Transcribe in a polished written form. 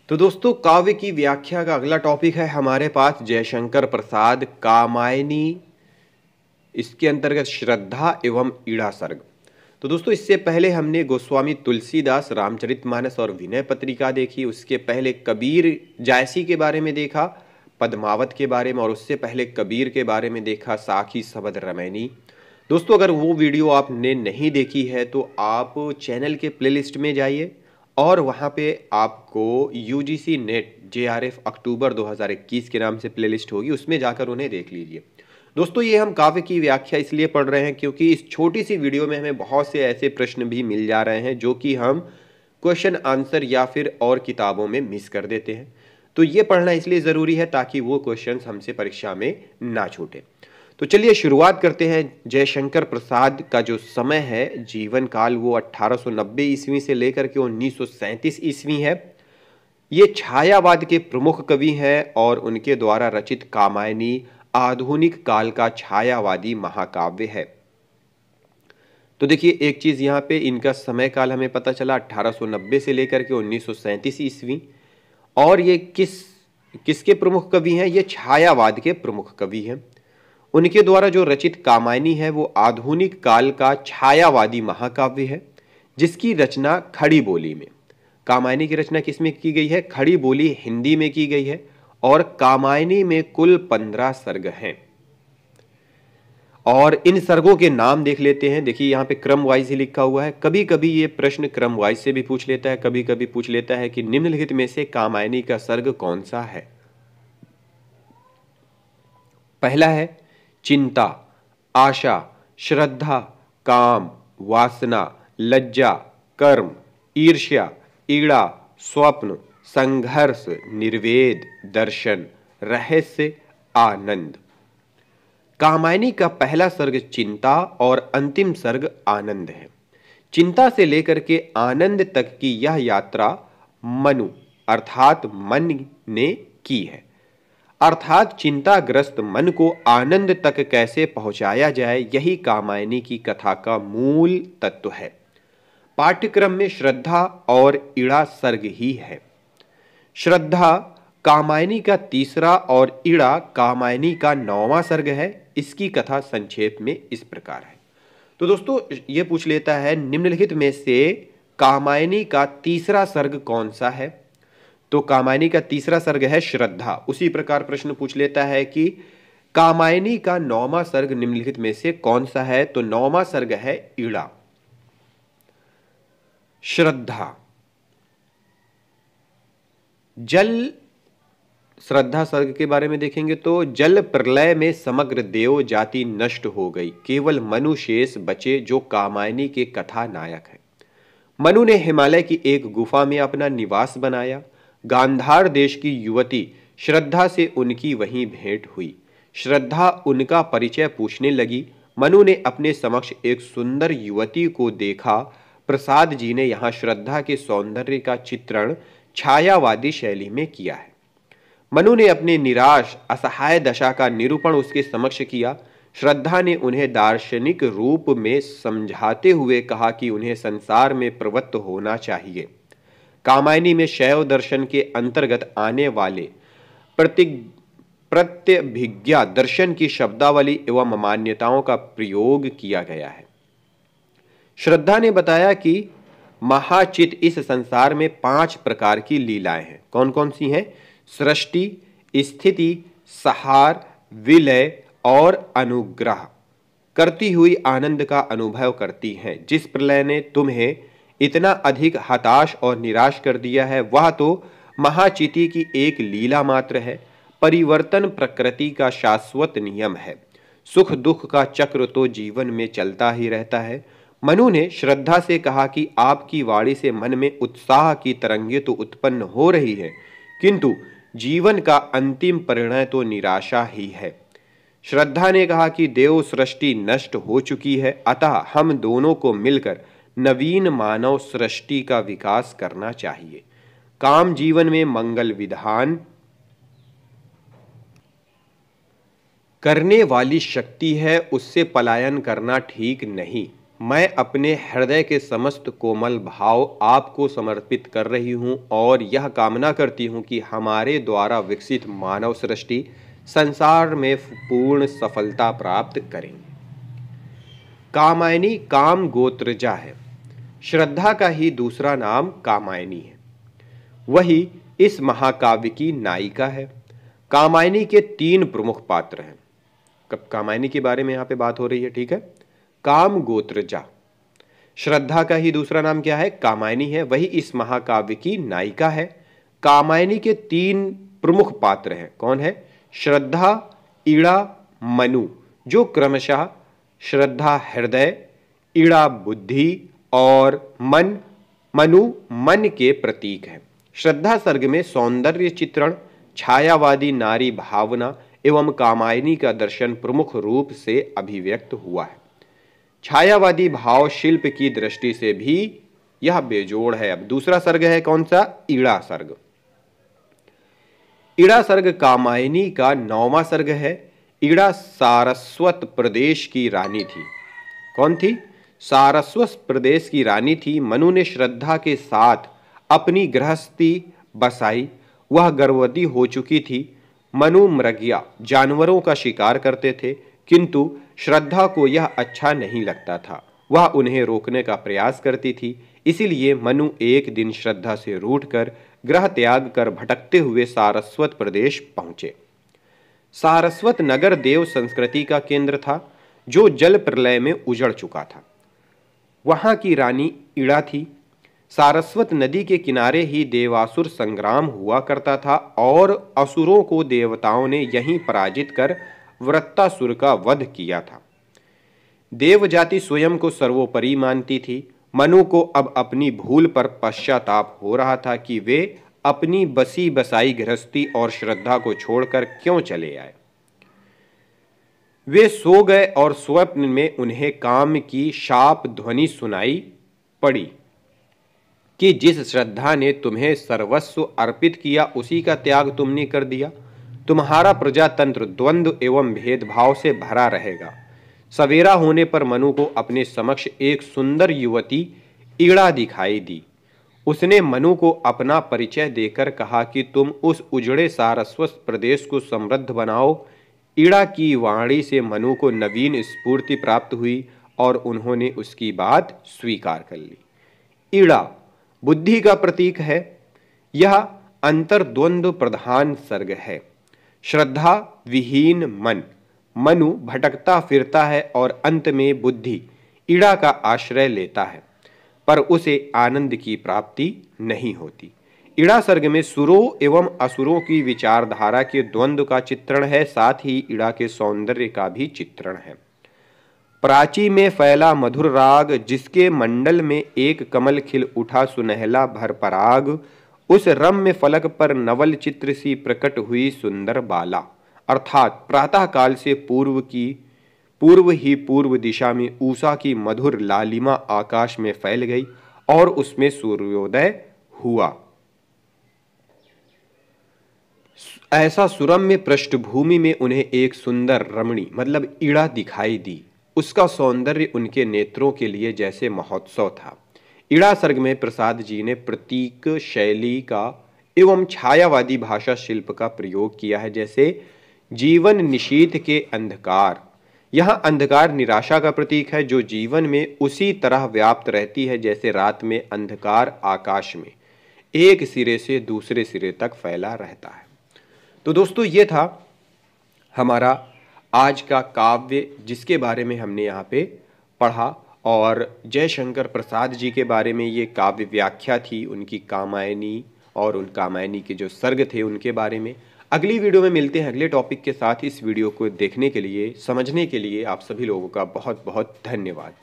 तो दोस्तों काव्य की व्याख्या का अगला टॉपिक है हमारे पास जयशंकर प्रसाद कामायनी। इसके अंतर्गत श्रद्धा एवं ईड़ा सर्ग। तो दोस्तों इससे पहले हमने गोस्वामी तुलसीदास रामचरितमानस और विनय पत्रिका देखी। उसके पहले कबीर जायसी के बारे में देखा, पद्मावत के बारे में, और उससे पहले कबीर के बारे में देखा, साखी सबद रमैनी। दोस्तों अगर वो वीडियो आपने नहीं देखी है तो आप चैनल के प्लेलिस्ट में जाइए और वहाँ पे आपको यूजीसी नेट जेआरएफ अक्टूबर 2021 के नाम से प्लेलिस्ट होगी, उसमें जाकर उन्हें देख लीजिए। दोस्तों ये हम काव्य की व्याख्या इसलिए पढ़ रहे हैं क्योंकि इस छोटी सी वीडियो में हमें बहुत से ऐसे प्रश्न भी मिल जा रहे हैं जो कि हम क्वेश्चन आंसर या फिर और किताबों में मिस कर देते हैं। तो ये पढ़ना इसलिए ज़रूरी है ताकि वो क्वेश्चन हमसे परीक्षा में ना छूटे। तो चलिए शुरुआत करते हैं। जयशंकर प्रसाद का जो समय है जीवन काल वो 1890 ईस्वी से लेकर के 1937 ईस्वी है। ये छायावाद के प्रमुख कवि हैं और उनके द्वारा रचित कामायनी आधुनिक काल का छायावादी महाकाव्य है। तो देखिए एक चीज यहाँ पे इनका समय काल हमें पता चला 1890 से लेकर के 1937 ईस्वी। और ये किसके प्रमुख कवि हैं? ये छायावाद के प्रमुख कवि हैं। उनके द्वारा जो रचित कामायनी है वो आधुनिक काल का छायावादी महाकाव्य है जिसकी रचना खड़ी बोली में। कामायनी की रचना किसमें की गई है? खड़ी बोली हिंदी में की गई है और कामायनी में कुल 15 सर्ग हैं। और इन सर्गों के नाम देख लेते हैं। देखिए यहाँ पे क्रम वाइज ही लिखा हुआ है। कभी कभी ये प्रश्न क्रम वाइज से भी पूछ लेता है, कभी कभी पूछ लेता है कि निम्नलिखित में से कामायनी का सर्ग कौन सा है। पहला है चिंता, आशा, श्रद्धा, काम, वासना, लज्जा, कर्म, ईर्ष्या, ईड़ा, स्वप्न, संघर्ष, निर्वेद, दर्शन, रहस्य, आनंद। कामायनी का पहला सर्ग चिंता और अंतिम सर्ग आनंद है। चिंता से लेकर के आनंद तक की यह यात्रा मनु अर्थात मन ने की है। अर्थात चिंताग्रस्त मन को आनंद तक कैसे पहुंचाया जाए, यही कामायनी की कथा का मूल तत्व है। पाठ्यक्रम में श्रद्धा और ईड़ा सर्ग ही है। श्रद्धा कामायनी का तीसरा और ईड़ा कामायनी का 9वां सर्ग है। इसकी कथा संक्षेप में इस प्रकार है। तो दोस्तों ये पूछ लेता है निम्नलिखित में से कामायनी का तीसरा सर्ग कौन सा है? तो कामायनी का तीसरा सर्ग है श्रद्धा। उसी प्रकार प्रश्न पूछ लेता है कि कामायनी का 9वां सर्ग निम्नलिखित में से कौन सा है? तो 9वां सर्ग है ईड़ा। श्रद्धा जल श्रद्धा सर्ग के बारे में देखेंगे तो जल प्रलय में समग्र देव जाति नष्ट हो गई, केवल मनु शेष बचे जो कामायनी के कथा नायक है। मनु ने हिमालय की एक गुफा में अपना निवास बनाया। गांधार देश की युवती श्रद्धा से उनकी वहीं भेंट हुई। श्रद्धा उनका परिचय पूछने लगी। मनु ने अपने समक्ष एक सुंदर युवती को देखा। प्रसाद जी ने यहाँ श्रद्धा के सौंदर्य का चित्रण छायावादी शैली में किया है। मनु ने अपने निराश असहाय दशा का निरूपण उसके समक्ष किया। श्रद्धा ने उन्हें दार्शनिक रूप में समझाते हुए कहा कि उन्हें संसार में प्रवृत्त होना चाहिए। कामायनी में शैव दर्शन के अंतर्गत आने वाले प्रत्यभिज्ञा दर्शन की शब्दावली एवं मान्यताओं का प्रयोग किया गया है। श्रद्धा ने बताया कि महाचित इस संसार में 5 प्रकार की लीलाएं हैं। कौन कौन सी हैं? सृष्टि, स्थिति, संहार, विलय और अनुग्रह करती हुई आनंद का अनुभव करती हैं। जिस प्रलय ने तुम्हें इतना अधिक हताश और निराश कर दिया है वह तो महाचिति की एक लीला मात्र है। परिवर्तन प्रकृति का शाश्वत नियम है। सुख दुख का चक्र तो जीवन में चलता ही रहता है। मनु ने श्रद्धा से कहा कि आपकी वाणी से मन में उत्साह की तरंगें तो उत्पन्न हो रही है, किंतु जीवन का अंतिम परिणय तो निराशा ही है। श्रद्धा ने कहा कि देव सृष्टि नष्ट हो चुकी है, अतः हम दोनों को मिलकर नवीन मानव सृष्टि का विकास करना चाहिए। काम जीवन में मंगल विधान करने वाली शक्ति है, उससे पलायन करना ठीक नहीं। मैं अपने हृदय के समस्त कोमल भाव आपको समर्पित कर रही हूँ और यह कामना करती हूँ कि हमारे द्वारा विकसित मानव सृष्टि संसार में पूर्ण सफलता प्राप्त करेंगे। कामायनी काम गोत्रजा है। श्रद्धा का ही दूसरा नाम कामायनी है। वही इस महाकाव्य की नायिका है। कामायनी के 3 प्रमुख पात्र हैं। कामायनी के बारे में यहाँ पे बात हो रही है, ठीक है। काम गोत्रजा, श्रद्धा का ही दूसरा नाम क्या है? कामायनी है। वही इस महाकाव्य की नायिका है। कामायनी के 3 प्रमुख पात्र हैं। कौन है? श्रद्धा, इड़ा, मनु, जो क्रमशः श्रद्धा हृदय, इड़ा बुद्धि और मनु मन के प्रतीक हैं। श्रद्धा सर्ग में सौंदर्य चित्रण, छायावादी नारी भावना एवं कामायनी का दर्शन प्रमुख रूप से अभिव्यक्त हुआ है। छायावादी भाव शिल्प की दृष्टि से भी यह बेजोड़ है। अब दूसरा सर्ग है कौन सा? इड़ा सर्ग। इड़ा सर्ग कामायनी का 9वां सर्ग है। इड़ा सारस्वत प्रदेश की रानी थी। कौन थी? सारस्वत प्रदेश की रानी थी। मनु ने श्रद्धा के साथ अपनी गृहस्थी बसाई। वह गर्भवती हो चुकी थी। मनु मृगया, जानवरों का शिकार करते थे, किंतु श्रद्धा को यह अच्छा नहीं लगता था। वह उन्हें रोकने का प्रयास करती थी। इसीलिए मनु एक दिन श्रद्धा से रूठकर गृह त्याग कर भटकते हुए सारस्वत प्रदेश पहुंचे। सारस्वत नगर देव संस्कृति का केंद्र था, जो जल प्रलय में उजड़ चुका था। वहां की रानी इड़ा थी। सारस्वत नदी के किनारे ही देवासुर संग्राम हुआ करता था और असुरों को देवताओं ने यहीं पराजित कर वृत्तासुर का वध किया था। देव जाति स्वयं को सर्वोपरि मानती थी। मनु को अब अपनी भूल पर पश्चाताप हो रहा था कि वे अपनी बसी बसाई गृहस्थी और श्रद्धा को छोड़कर क्यों चले आए। वे सो गए और स्वप्न में उन्हें काम की शाप ध्वनि सुनाई पड़ी कि जिस श्रद्धा ने तुम्हें सर्वस्व अर्पित किया उसी का त्याग तुमने कर दिया। तुम्हारा प्रजातंत्र द्वंद्व एवं भेदभाव से भरा रहेगा। सवेरा होने पर मनु को अपने समक्ष एक सुंदर युवती इड़ा दिखाई दी। उसने मनु को अपना परिचय देकर कहा कि तुम उस उजड़े सारस्वत प्रदेश को समृद्ध बनाओ। इड़ा की वाणी से मनु को नवीन स्फूर्ति प्राप्त हुई और उन्होंने उसकी बात स्वीकार कर ली। इड़ा बुद्धि का प्रतीक है। यह अंतर्द्वंद्व प्रधान सर्ग है। श्रद्धा विहीन मन, मनु भटकता फिरता है और अंत में बुद्धि इड़ा का आश्रय लेता है, पर उसे आनंद की प्राप्ति नहीं होती। इड़ा सर्ग में सुरों एवं असुरों की विचारधारा के द्वंद्व का चित्रण है, साथ ही इड़ा के सौंदर्य का भी चित्रण है। प्राची में फैला मधुर राग, जिसके मंडल में एक कमल खिल उठा सुनहला भर पराग, उस रम्य फलक पर नवल चित्र सी प्रकट हुई सुंदर बाला। अर्थात प्रातः काल से पूर्व दिशा में उषा की मधुर लालिमा आकाश में फैल गई और उसमें सूर्योदय हुआ। ऐसा सुरम्य पृष्ठभूमि में उन्हें एक सुंदर रमणी मतलब इड़ा दिखाई दी। उसका सौंदर्य उनके नेत्रों के लिए जैसे महोत्सव था। इड़ा सर्ग में प्रसाद जी ने प्रतीक शैली का एवं छायावादी भाषा शिल्प का प्रयोग किया है। जैसे जीवन निशीथ के अंधकार, यहाँ अंधकार निराशा का प्रतीक है, जो जीवन में उसी तरह व्याप्त रहती है जैसे रात में अंधकार आकाश में एक सिरे से दूसरे सिरे तक फैला रहता है। तो दोस्तों, ये था हमारा आज का काव्य, जिसके बारे में हमने यहाँ पे पढ़ा, और जयशंकर प्रसाद जी के बारे में ये काव्य व्याख्या थी, उनकी कामायनी और उन कामायनी के जो सर्ग थे उनके बारे में। अगली वीडियो में मिलते हैं अगले टॉपिक के साथ। इस वीडियो को देखने के लिए, समझने के लिए आप सभी लोगों का बहुत बहुत धन्यवाद।